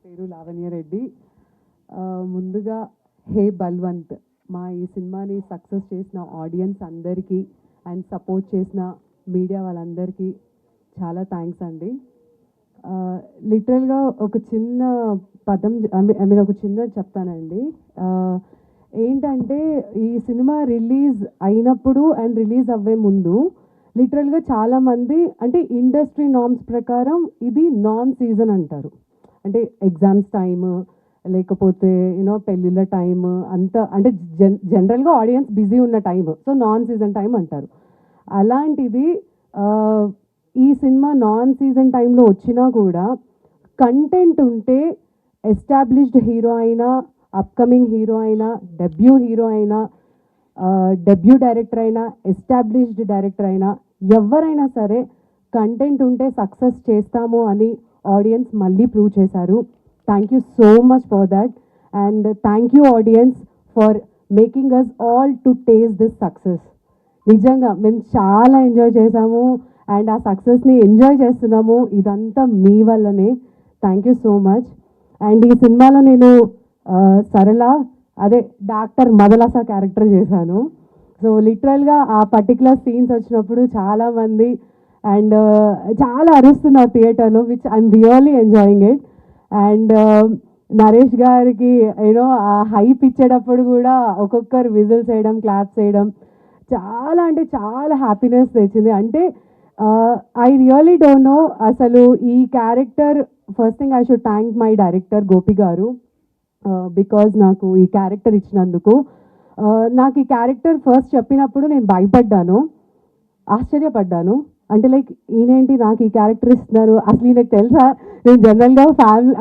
పేరు లావణ్య రెడ్డి. ముందుగా హే బల్వంత్, మా ఈ సినిమాని సక్సెస్ చేసిన ఆడియన్స్ అందరికీ అండ్ సపోర్ట్ చేసిన మీడియా వాళ్ళందరికీ చాలా థ్యాంక్స్ అండి. లిటరల్గా ఒక చిన్న పదం ఒక చిన్న చెప్తానండి. ఏంటంటే ఈ సినిమా రిలీజ్ అయినప్పుడు అండ్ రిలీజ్ అవ్వే ముందు లిటరల్గా చాలామంది అంటే ఇండస్ట్రీ నార్మ్స్ ప్రకారం ఇది నాన్ సీజన్ అంటారు. అంటే ఎగ్జామ్స్ టైమ్ లేకపోతే పెళ్ళిళ్ళ టైమ్ అంతా అంటే జనరల్గా ఆడియన్స్ బిజీ ఉన్న time, so non season time అంటారు. అలాంటిది ఈ సినిమా నాన్ సీజన్ టైంలో వచ్చినా కూడా కంటెంట్ ఉంటే ఎస్టాబ్లిష్డ్ హీరో అయినా, అప్కమింగ్ హీరో అయినా, డెబ్యూ హీరో అయినా, డెబ్యూ డైరెక్టర్ అయినా, ఎస్టాబ్లిష్డ్ డైరెక్టర్ అయినా, ఎవరైనా సరే కంటెంట్ ఉంటే సక్సెస్ చేస్తాము అని ఆడియన్స్ మళ్ళీ ప్రూవ్ చేశారు. Thank you so much for that and thank you audience for making us all to taste this success. నిజంగా మేము చాలా ఎంజాయ్ చేసాము అండ్ ఆ సక్సెస్ని ఎంజాయ్ చేస్తున్నాము. ఇదంతా మీ వల్లనే. Thank you so much. And ఈ సినిమాలో నేను సరళ అదే డాక్టర్ మదలసా క్యారెక్టర్ చేశాను. సో లిటరల్గా ఆ పర్టికులర్ సీన్స్ వచ్చినప్పుడు చాలామంది అండ్ చాలా అరుస్తున్నారు థియేటర్లో, which I'm really enjoying it. And Naresh గారికి ఆ హైప్ ఇచ్చేటప్పుడు కూడా ఒక్కొక్కరు విజిల్స్ వేయడం, క్లాప్స్ వేయడం చాలా అంటే చాలా హ్యాపీనెస్ తెచ్చింది. అంటే ఐ రియలీ డోంట్ నో అసలు ఈ character. First thing I should thank my director Gopi గారు బికాజ్ నాకు ఈ క్యారెక్టర్ ఇచ్చినందుకు. నాకు ఈ క్యారెక్టర్ ఫస్ట్ చెప్పినప్పుడు నేను భయపడ్డాను, ఆశ్చర్యపడ్డాను. అంటే లైక్ ఈయనేంటి నాకు ఈ క్యారెక్టర్ ఇస్తున్నారు, అసలు ఈయనకు తెలుసా నేను జనరల్గా ఫ్యామిలీ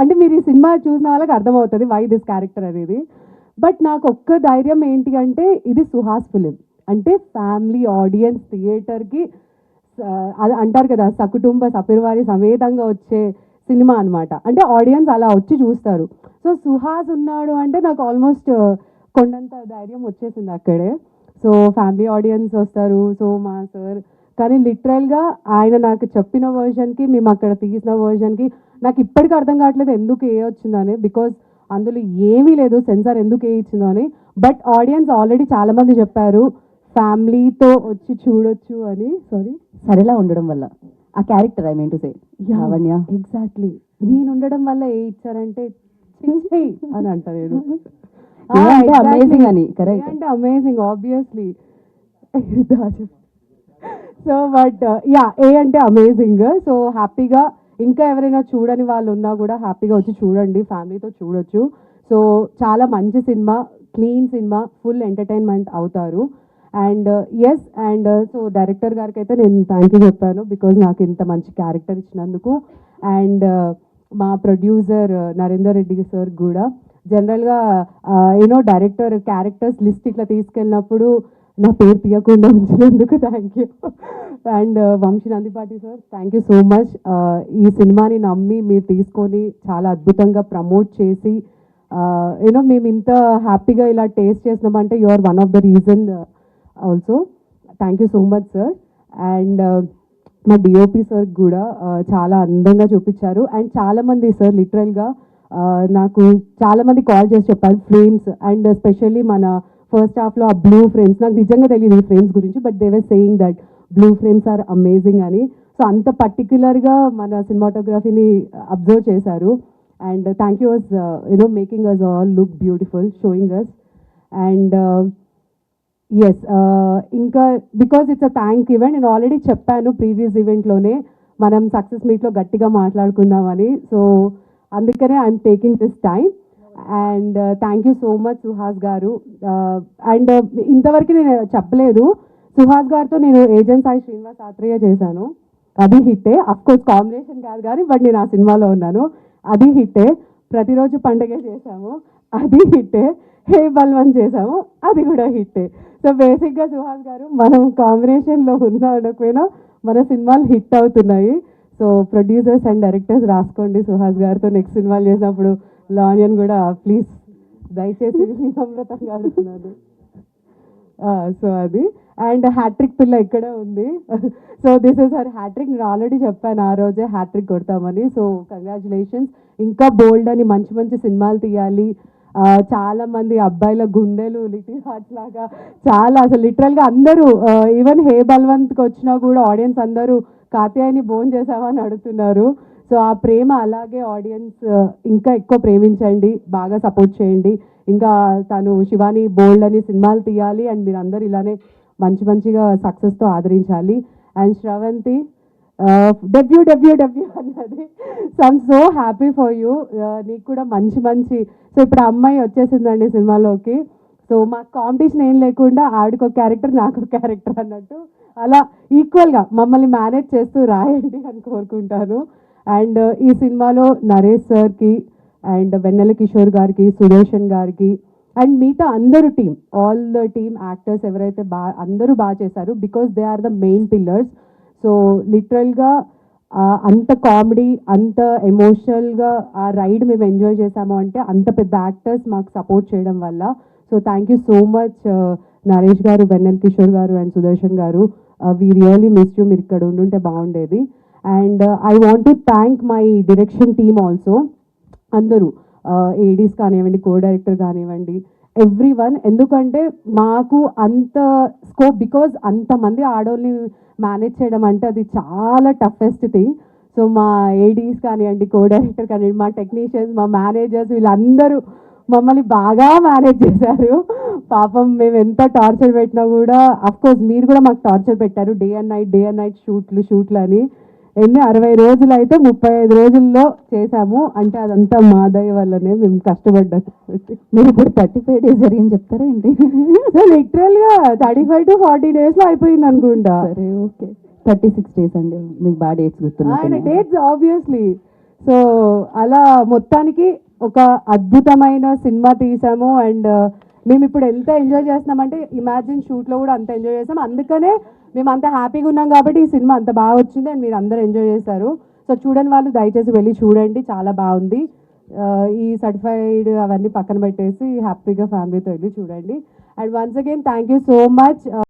అంటే మీరు ఈ సినిమా చూసిన వాళ్ళకి అర్థమవుతుంది వై దిస్ క్యారెక్టర్ అనేది. బట్ నాకు ఒక్క ధైర్యం ఏంటి అంటే ఇది సుహాస్ ఫిలిం అంటే ఫ్యామిలీ ఆడియన్స్ థియేటర్కి అది అంటారు కదా సకుటుంబ సపరివారి సమేతంగా వచ్చే సినిమా అనమాట. అంటే ఆడియన్స్ అలా వచ్చి చూస్తారు. సో సుహాస్ ఉన్నాడు అంటే నాకు ఆల్మోస్ట్ కొండంత ధైర్యం వచ్చేసింది అక్కడే. సో ఫ్యామిలీ ఆడియన్స్ వస్తారు, సో మా సార్. కానీ లిటరల్గా ఆయన నాకు చెప్పిన వర్షన్కి మేము అక్కడ తీసిన వర్షన్కి నాకు ఇప్పటికీ అర్థం కావట్లేదు ఎందుకు ఏ వచ్చిందని. బికాజ్ అందులో ఏమీ లేదు సెన్సార్ ఎందుకు ఏ ఇచ్చిందో అని. బట్ ఆడియన్స్ ఆల్రెడీ చాలామంది చెప్పారు ఫ్యామిలీతో వచ్చి చూడొచ్చు అని. సారీ, సరేలా ఉండడం వల్ల ఆ character I mean to say Lavanya exactly నేను ఉండడం వల్ల ఏ ఇచ్చారంటే అని అంటారు నేను. అమేజింగ్ అని. కరెక్ట్ అంటే amazing obviously. So but yeah a అంటే అమేజింగ్. సో హ్యాపీగా ఇంకా ఎవరైనా చూడని వాళ్ళు ఉన్నా కూడా హ్యాపీగా వచ్చి చూడండి, ఫ్యామిలీతో చూడొచ్చు. సో చాలా మంచి cinema, clean cinema, full entertainment అవుతారు. And yes and so director గారికి అయితే నేను థ్యాంక్ యూ చెప్పాను బికాజ్ నాకు ఇంత మంచి క్యారెక్టర్ ఇచ్చినందుకు. అండ్ మా ప్రొడ్యూసర్ నరేందర్ రెడ్డి సార్ కూడా జనరల్గా డైరెక్టర్ క్యారెక్టర్స్ లిస్ట్ ఇట్లా తీసుకెళ్ళినప్పుడు నా పేరు తీయకుండా ఉంచినందుకు thank you. And Vamsi Nandipati sir thank you so much. ఈ సినిమాని నమ్మి మీరు తీసుకొని చాలా అద్భుతంగా ప్రమోట్ చేసి మేము ఇంత హ్యాపీగా ఇలా టేస్ట్ చేసినామంటే you are one of the reason also. Thank you so much sir. And మా డిఓపి సార్ కూడా చాలా అందంగా చూపించారు. అండ్ చాలామంది సార్ లిటరల్గా నాకు చాలామంది కాల్ చేసి చెప్పారు ఫ్రేమ్స్ అండ్ ఎస్పెషల్లీ మన ఫస్ట్ హాఫ్లో ఆ బ్లూ ఫ్రేమ్స్, నాకు నిజంగా తెలియదు ఈ ఫ్రేమ్స్ గురించి, but they were saying that blue frames are amazing అని. సో అంత పర్టిక్యులర్గా మన సినిమాటోగ్రఫీని అబ్జర్వ్ చేశారు. And thank you us making us all look beautiful, showing us. And yes ఇంకా because it's a thank event. నేను ఆల్రెడీ చెప్పాను ప్రీవియస్ ఈవెంట్లోనే మనం సక్సెస్ మీట్లో గట్టిగా మాట్లాడుకుందామని. సో అందుకనే I'm taking this time. And thank you so much Suhas గారు. అండ్ ఇంతవరకు నేను చెప్పలేదు, సుహాస్ గారితో నేను ఏజెంట్ సాయి శ్రీనివాస్ ఆత్రేయ చేశాను, అది హిట్టే. అఫ్కోర్స్ కాంబినేషన్ కాదు కానీ బట్ నేను ఆ సినిమాలో ఉన్నాను, అది హిట్టే. ప్రతిరోజు పండగే చేశాము, అది హిట్టే. హే బల్వంత్ చేసాము, అది కూడా హిట్టే. సో బేసిక్గా సుహాస్ గారు మనం కాంబినేషన్లో ఉన్నా ఉండకపోయినా మన సినిమాలు హిట్ అవుతున్నాయి. సో ప్రొడ్యూసర్స్ అండ్ డైరెక్టర్స్ రాసుకోండి సుహాస్ గారితో నెక్స్ట్ సినిమాలు చేసినప్పుడు లానియన్ కూడా ప్లీజ్ దయచేసి అమృతంగా అడుగుతున్నాను. సో అది అండ్ హ్యాట్రిక్ పిల్ల ఇక్కడే ఉంది. So this is her hat trick. నేను ఆల్రెడీ చెప్పాను ఆ రోజే హ్యాట్రిక్ కొడతామని. So congratulations. ఇంకా బోల్డ్ అని మంచి మంచి సినిమాలు తీయాలి. చాలా మంది అబ్బాయిల గుండెలు లిటిల్ హార్ట్స్ లాగా చాలా అసలు లిటరల్గా అందరూ ఈవెన్ హే బల్వంత్కి వచ్చినా కూడా ఆడియన్స్ అందరూ కాత్యాయని బోన్ చేసామని అడుగుతున్నారు. సో ఆ ప్రేమ అలాగే ఆడియన్స్ ఇంకా ఎక్కువ ప్రేమించండి, బాగా సపోర్ట్ చేయండి. ఇంకా తను శివాని బోల్డ్ అని సినిమాలు తీయాలి అండ్ మీరు అందరు ఇలానే మంచి మంచిగా సక్సెస్తో ఆదరించాలి. అండ్ శ్రవంతి డెబ్యూ అన్నది. So I'm so happy for you. నీకు కూడా మంచి మంచి సో ఇప్పుడు ఆ అమ్మాయి వచ్చేసిందండి సినిమాలోకి. సో మాకు కాంపిటీషన్ ఏం లేకుండా ఆవిడకి ఒక క్యారెక్టర్ నాకు ఒక క్యారెక్టర్ అన్నట్టు అలా ఈక్వల్గా మమ్మల్ని మేనేజ్ చేస్తూ రాయండి అని కోరుకుంటాను. అండ్ ఈ సినిమాలో నరేష్ సార్కి అండ్ వెన్నెల కిషోర్ గారికి, సుదర్శన్ గారికి అండ్ మిగతా అందరూ team, all the team actors ఎవరైతే అందరూ బాగా చేశారు because they are the main pillars. So లిటరల్గా అంత కామెడీ, అంత ఎమోషనల్గా ఆ రైడ్ మేము ఎంజాయ్ చేసాము అంటే అంత పెద్ద యాక్టర్స్ మాకు సపోర్ట్ చేయడం వల్ల. So thank you so much Naresh గారు, వెన్నెల్ కిషోర్ గారు అండ్ సుదర్శన్ గారు. We really miss you. మీరు ఇక్కడ ఉండుంటే బాగుండేది. And I want to thank my direction team also. అందరూ ఏడీస్ కానివ్వండి, కో డైరెక్టర్ కానివ్వండి, ఎవ్రీ వన్. ఎందుకంటే మాకు అంత స్కోప్ బికాజ్ అంతమంది ఆడోళ్ళని మేనేజ్ చేయడం అంటే అది చాలా టఫెస్ట్ థింగ్. సో మా ఏడీస్ కానివ్వండి, కో డైరెక్టర్ కానివ్వండి, మా టెక్నీషియన్స్, మా మేనేజర్స్ వీళ్ళందరూ మమ్మల్ని బాగా మేనేజ్ చేశారు. పాపం మేము ఎంత టార్చర్ పెట్టినా కూడా, అఫ్కోర్స్ మీరు కూడా మాకు టార్చర్ పెట్టారు. డే అండ్ నైట్ షూట్లు అని. 60 రోజులు అయితే 35 రోజుల్లో చేశాము అంటే అదంతా మా దయ వల్లనే, మేము కష్టపడ్డాం. మీరు ఇప్పుడు 35 డేస్ జరిగింది చెప్తారా ఏంటి? సో లిటరల్గా 35 to 40 డేస్లో అయిపోయింది అనుకుంటా. సరే ఓకే, 36 డేస్ అండి. మీకు బాగా డేట్స్ ఆయన గుర్తున్నాయి. Dates obviously. సో అలా మొత్తానికి ఒక అద్భుతమైన సినిమా తీసాము. అండ్ మేము ఇప్పుడు ఎంత ఎంజాయ్ చేస్తున్నామంటే ఇమాజిన్ షూట్లో కూడా అంత ఎంజాయ్ చేసాం. అందుకనే మేము అంత హ్యాపీగా ఉన్నాం కాబట్టి ఈ సినిమా అంత బాగా వచ్చింది అండ్ మీరు అందరూ ఎంజాయ్ చేశారు. సో చూడని వాళ్ళు దయచేసి వెళ్ళి చూడండి, చాలా బాగుంది. ఈ సర్టిఫైడ్ అవన్నీ పక్కన పెట్టేసి హ్యాపీగా ఫ్యామిలీతో వెళ్ళి చూడండి. And once again thank you so much.